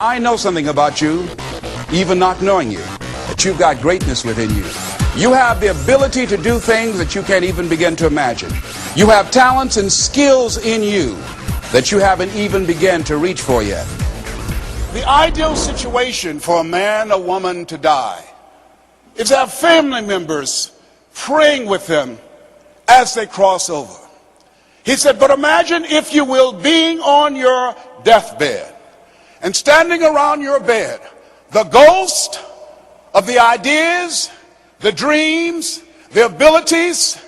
I know something about you, even not knowing you, that you've got greatness within you. You have the ability to do things that you can't even begin to imagine. You have talents and skills in you that you haven't even begun to reach for yet. The ideal situation for a man or woman to die is to have family members praying with them as they cross over. He said, but imagine, if you will, being on your deathbed and standing around your bed, the ghost of the ideas, the dreams, the abilities,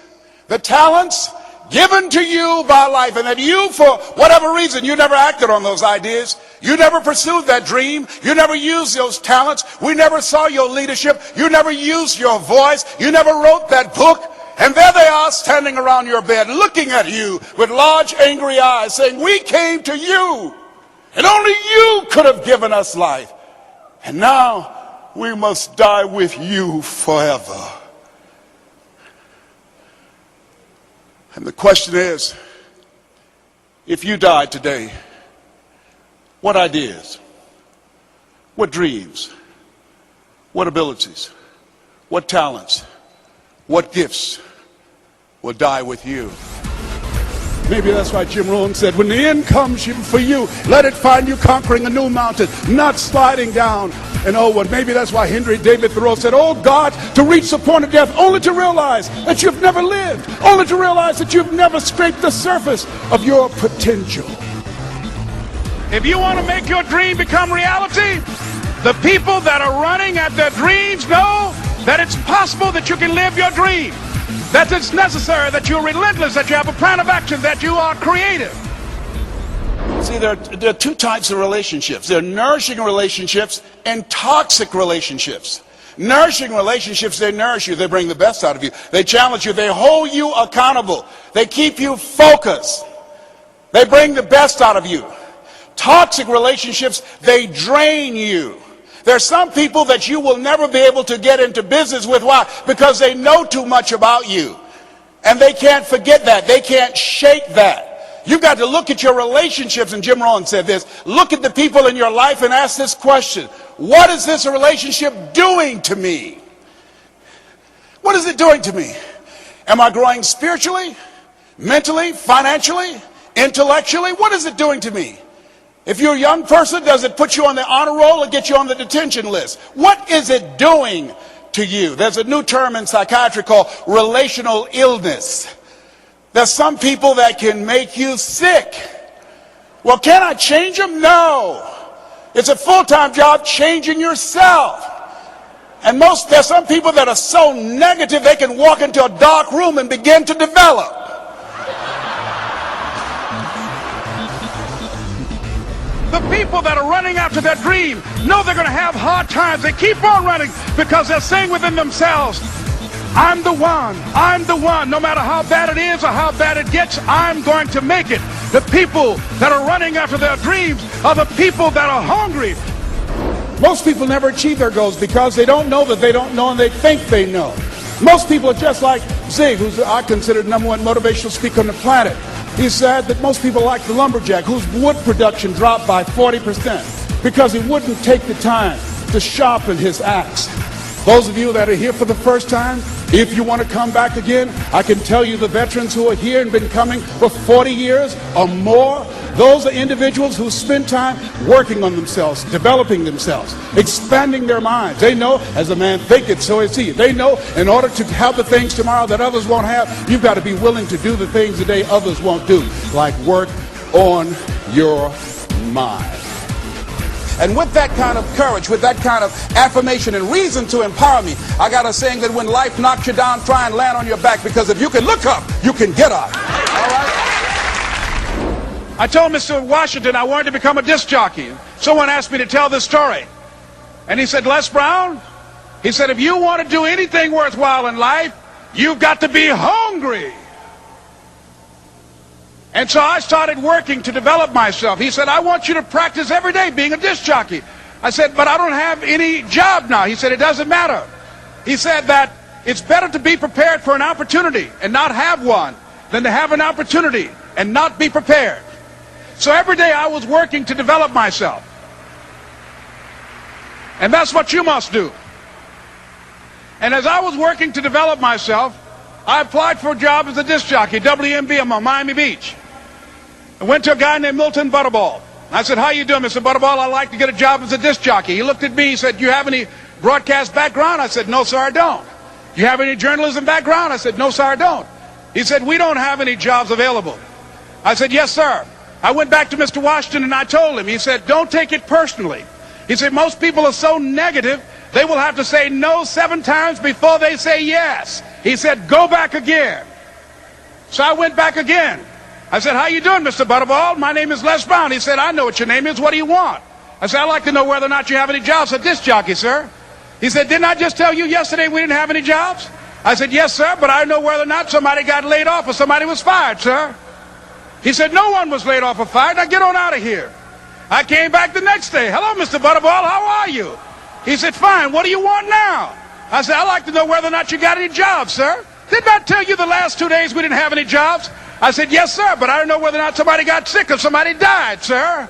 the talents given to you by life, and that you, for whatever reason, you never acted on those ideas, you never pursued that dream, you never used those talents, we never saw your leadership, you never used your voice, you never wrote that book, and there they are standing around your bed looking at you with large angry eyes saying, we came to you and only you could have given us life, and now we must die with you forever. And the question is, if you died today, what ideas, what dreams, what abilities, what talents, what gifts will die with you? Maybe that's why Jim Rohn said, when the end comes for you, let it find you conquering a new mountain, not sliding down an old one. Maybe that's why Henry David Thoreau said, oh God, to reach the point of death only to realize that you've never lived, only to realize that you've never scraped the surface of your potential. If you want to make your dream become reality, the people that are running at their dreams know that it's possible that you can live your dream, that it's necessary, that you're relentless, that you have a plan of action, that you are creative. See, there are two types of relationships. There are nourishing relationships and toxic relationships. Nourishing relationships, they nourish you, they bring the best out of you, they challenge you, they hold you accountable, they keep you focused, they bring the best out of you. Toxic relationships, they drain you. There are some people that you will never be able to get into business with. Why? Because they know too much about you. And they can't forget that. They can't shake that. You've got to look at your relationships, and Jim Rohn said this, look at the people in your life and ask this question, what is this relationship doing to me? What is it doing to me? Am I growing spiritually, mentally, financially, intellectually? What is it doing to me? If you're a young person, does it put you on the honor roll or get you on the detention list? What is it doing to you? There's a new term in psychiatry called relational illness. There's some people that can make you sick. Well, can I change them? No. It's a full-time job changing yourself. And there's some people that are so negative they can walk into a dark room and begin to develop. The people that are running after their dream know they're going to have hard times. They keep on running because they're saying within themselves, I'm the one, no matter how bad it is or how bad it gets, I'm going to make it. The people that are running after their dreams are the people that are hungry. Most people never achieve their goals because they don't know that they don't know and they think they know. Most people are just like Zig, who's I consider the #1 motivational speaker on the planet. He said that most people like the lumberjack whose wood production dropped by 40% because he wouldn't take the time to sharpen his axe. Those of you that are here for the first time, if you want to come back again, I can tell you the veterans who are here and been coming for 40 years or more, those are individuals who spend time working on themselves, developing themselves, expanding their minds. They know, as a man thinketh, so is he. They know in order to have the things tomorrow that others won't have, you've got to be willing to do the things today others won't do, like work on your mind. And with that kind of courage, with that kind of affirmation and reason to empower me, I got a saying that when life knocks you down, try and land on your back, because if you can look up, you can get up. All right? I told Mr. Washington I wanted to become a disc jockey. Someone asked me to tell this story. And he said, Les Brown, he said, if you want to do anything worthwhile in life, you've got to be hungry. And so I started working to develop myself. He said, I want you to practice every day being a disc jockey. I said, but I don't have any job now. He said, it doesn't matter. He said that it's better to be prepared for an opportunity and not have one than to have an opportunity and not be prepared. So every day I was working to develop myself. And that's what you must do. And as I was working to develop myself, I applied for a job as a disc jockey, WMBM on Miami Beach. I went to a guy named Milton Butterball. I said, how you doing, Mr. Butterball? I'd like to get a job as a disc jockey. He looked at me, he said, do you have any broadcast background? I said, no, sir, I don't. Do you have any journalism background? I said, no, sir, I don't. He said, we don't have any jobs available. I said, yes, sir. I went back to Mr. Washington and I told him. He said, don't take it personally. He said, most people are so negative, they will have to say no 7 times before they say yes. He said, go back again. So I went back again. I said, how you doing, Mr. Butterball? My name is Les Brown. He said, I know what your name is. What do you want? I said, I'd like to know whether or not you have any jobs as a disc jockey, sir. He said, didn't I just tell you yesterday we didn't have any jobs? I said, yes, sir, but I know whether or not somebody got laid off or somebody was fired, sir. He said, no one was laid off or fired. Now get on out of here. I came back the next day. Hello, Mr. Butterball, how are you? He said, fine, what do you want now? I said, I'd like to know whether or not you got any jobs, sir. Didn't I tell you the last 2 days we didn't have any jobs? I said, yes, sir, but I don't know whether or not somebody got sick or somebody died, sir.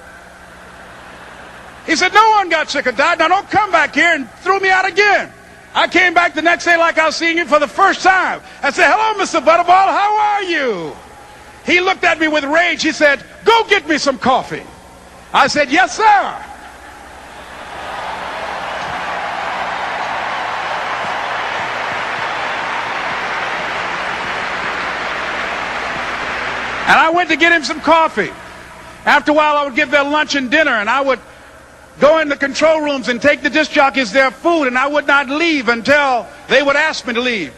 He said, no one got sick or died. Now don't come back here and throw me out again. I came back the next day like I was seeing you for the first time. I said, hello, Mr. Butterball, how are you? He looked at me with rage. He said, go get me some coffee. I said, yes, sir. And I went to get him some coffee. After a while, I would give their lunch and dinner, and I would go in the control rooms and take the disc jockeys their food, and I would not leave until they would ask me to leave.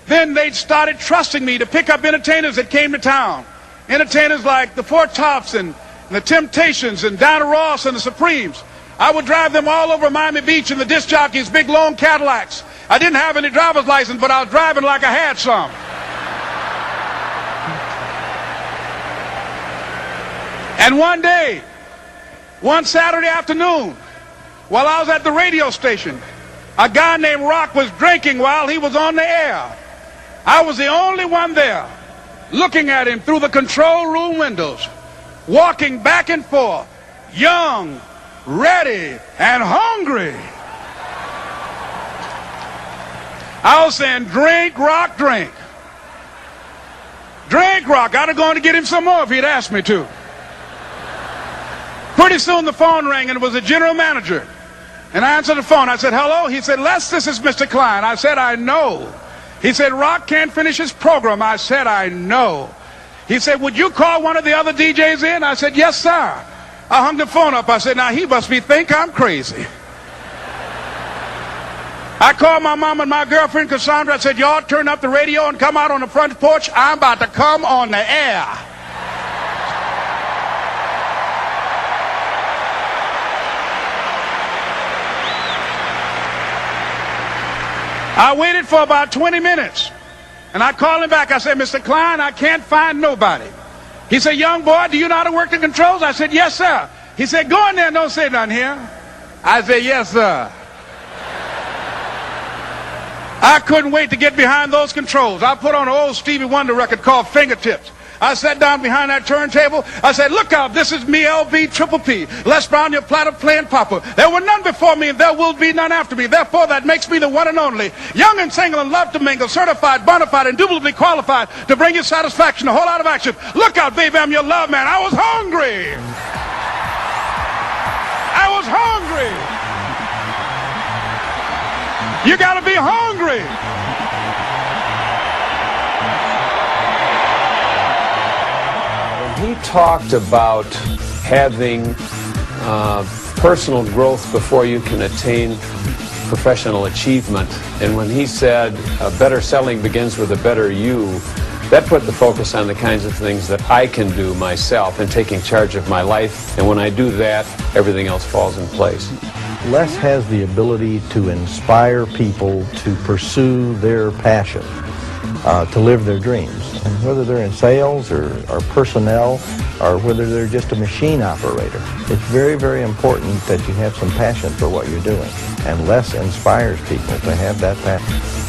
Then they started trusting me to pick up entertainers that came to town. Entertainers like the Four Tops and the Temptations and Diana Ross and the Supremes. I would drive them all over Miami Beach in the disc jockeys' big long Cadillacs. I didn't have any driver's license, but I was driving like I had some. And one day, one Saturday afternoon, while I was at the radio station, a guy named Rock was drinking while he was on the air. I was the only one there, looking at him through the control room windows, walking back and forth, young, ready, and hungry. I was saying, drink, Rock, drink. Drink, Rock. I'd have gone to get him some more if he'd asked me to. Pretty soon the phone rang, and it was the general manager. And I answered the phone. I said, hello? He said, Les, this is Mr. Klein. I said, I know. He said, Rock can't finish his program. I said, I know. He said, would you call one of the other DJs in? I said, yes, sir. I hung the phone up. I said, now he must think I'm crazy. I called my mom and my girlfriend, Cassandra. I said, y'all turn up the radio and come out on the front porch. I'm about to come on the air. I waited for about 20 minutes, and I called him back. I said, Mr. Klein, I can't find nobody. He said, young boy, do you know how to work the controls? I said, yes, sir. He said, go in there and don't say nothing here. I said, yes, sir. I couldn't wait to get behind those controls. I put on an old Stevie Wonder record called Fingertips. I sat down behind that turntable. I said, look out, this is me, LB Triple P. Les Brown, your platter playing papa. There were none before me, and there will be none after me. Therefore, that makes me the one and only. Young and single and love to mingle, certified, bona fide, indubitably qualified to bring you satisfaction, a whole lot of action. Look out, baby, I'm your love man. I was hungry. I was hungry. You got to be hungry. He talked about having personal growth before you can attain professional achievement. And when he said better selling begins with a better you, that put the focus on the kinds of things that I can do myself in taking charge of my life. And when I do that, everything else falls in place. Les has the ability to inspire people to pursue their passion, to live their dreams. And whether they're in sales or personnel or whether they're just a machine operator, it's very, very important that you have some passion for what you're doing. And Les inspires people to have that passion.